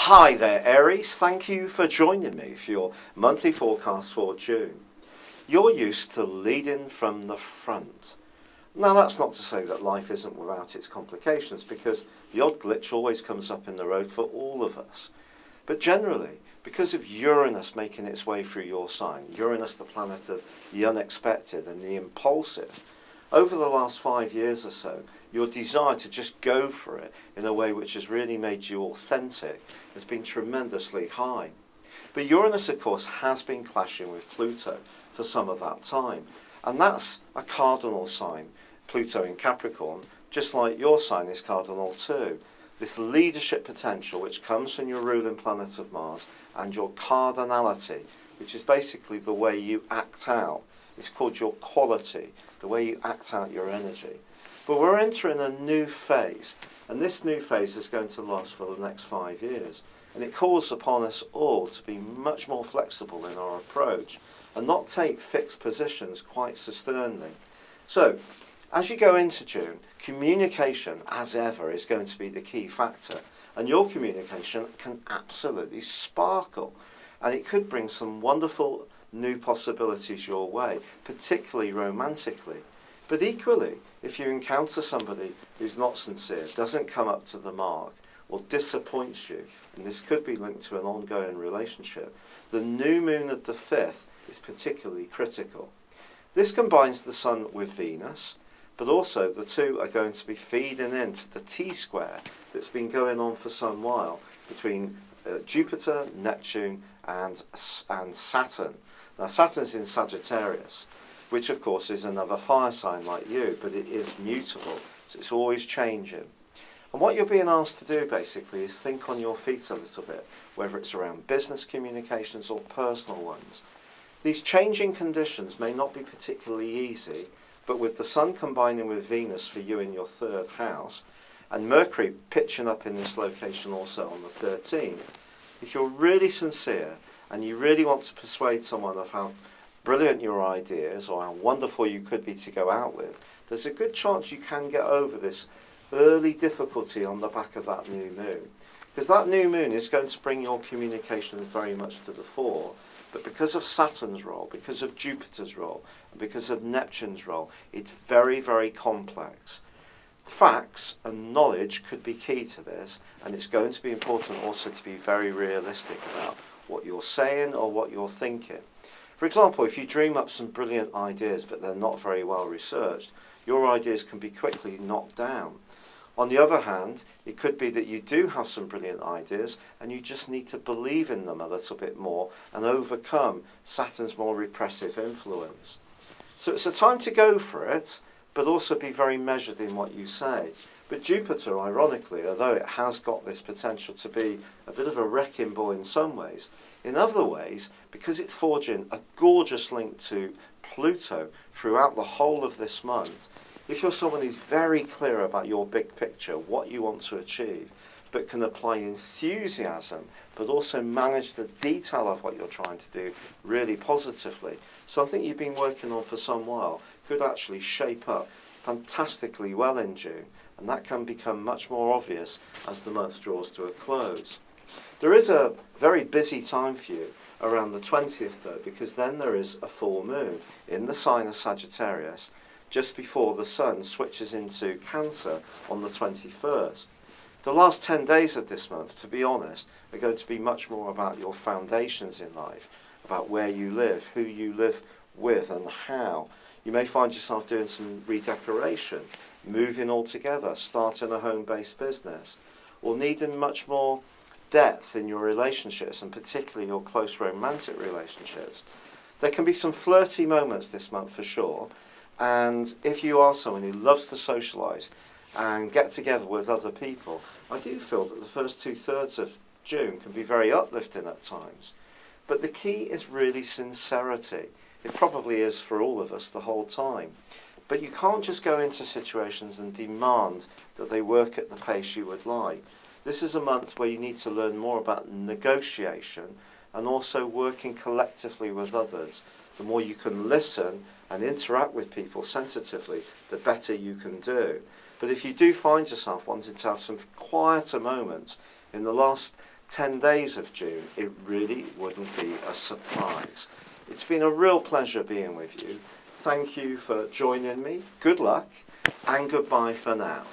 Hi there, Aries. Thank you for joining me for your monthly forecast for June. You're used to leading from the front. Now, that's not to say that life isn't without its complications, because the odd glitch always comes up in the road for all of us. But generally, because of Uranus making its way through your sign, Uranus, the planet of the unexpected and the impulsive, over the last 5 years or so, your desire to just go for it in a way which has really made you authentic has been tremendously high. But Uranus, of course, has been clashing with Pluto for some of that time. And that's a cardinal sign, Pluto in Capricorn, just like your sign is cardinal too. This leadership potential which comes from your ruling planet of Mars and your cardinality, which is basically the way you act out. It's called your quality, the way you act out your energy. But we're entering a new phase, and this new phase is going to last for the next 5 years. And it calls upon us all to be much more flexible in our approach and not take fixed positions quite so sternly. So, as you go into June, communication, as ever, is going to be the key factor. And your communication can absolutely sparkle. And it could bring some wonderful new possibilities your way, particularly romantically. But equally, if you encounter somebody who's not sincere, doesn't come up to the mark, or disappoints you, and this could be linked to an ongoing relationship, the new moon of the 5th is particularly critical. This combines the Sun with Venus, but also the two are going to be feeding into the T-square that's been going on for some while between Jupiter, Neptune and Saturn. Now, Saturn's in Sagittarius, which of course is another fire sign like you, but it is mutable, so it's always changing. And what you're being asked to do basically is think on your feet a little bit, whether it's around business communications or personal ones. These changing conditions may not be particularly easy, but with the Sun combining with Venus for you in your 3rd house, and Mercury pitching up in this location also on the 13th, if you're really sincere and you really want to persuade someone of how brilliant your ideas or how wonderful you could be to go out with, there's a good chance you can get over this early difficulty on the back of that new moon. Because that new moon is going to bring your communications very much to the fore, but because of Saturn's role, because of Jupiter's role, and because of Neptune's role, it's very, very complex. Facts and knowledge could be key to this, and it's going to be important also to be very realistic about what you're saying or what you're thinking. For example, if you dream up some brilliant ideas but they're not very well researched, your ideas can be quickly knocked down. On the other hand, it could be that you do have some brilliant ideas and you just need to believe in them a little bit more and overcome Saturn's more repressive influence. So it's a time to go for it, but also be very measured in what you say. But Jupiter, ironically, although it has got this potential to be a bit of a wrecking ball in some ways, in other ways, because it's forging a gorgeous link to Pluto throughout the whole of this month, if you're someone who's very clear about your big picture, what you want to achieve, but can apply enthusiasm, but also manage the detail of what you're trying to do really positively, something you've been working on for some while could actually shape up fantastically well in June, and that can become much more obvious as the month draws to a close. There is a very busy time for you around the 20th though, because then there is a full moon in the sign of Sagittarius just before the Sun switches into Cancer on the 21st. The last 10 days of this month, to be honest, are going to be much more about your foundations in life, about where you live, who you live with and how. You may find yourself doing some redecoration, moving altogether, starting a home-based business, or needing much more depth in your relationships, and particularly your close romantic relationships. There can be some flirty moments this month for sure, and if you are someone who loves to socialise and get together with other people, I do feel that the first 2/3 of June can be very uplifting at times. But the key is really sincerity. It probably is for all of us the whole time. But you can't just go into situations and demand that they work at the pace you would like. This is a month where you need to learn more about negotiation and also working collectively with others. The more you can listen and interact with people sensitively, the better you can do. But if you do find yourself wanting to have some quieter moments in the last 10 days of June, it really wouldn't be a surprise. It's been a real pleasure being with you. Thank you for joining me. Good luck and goodbye for now.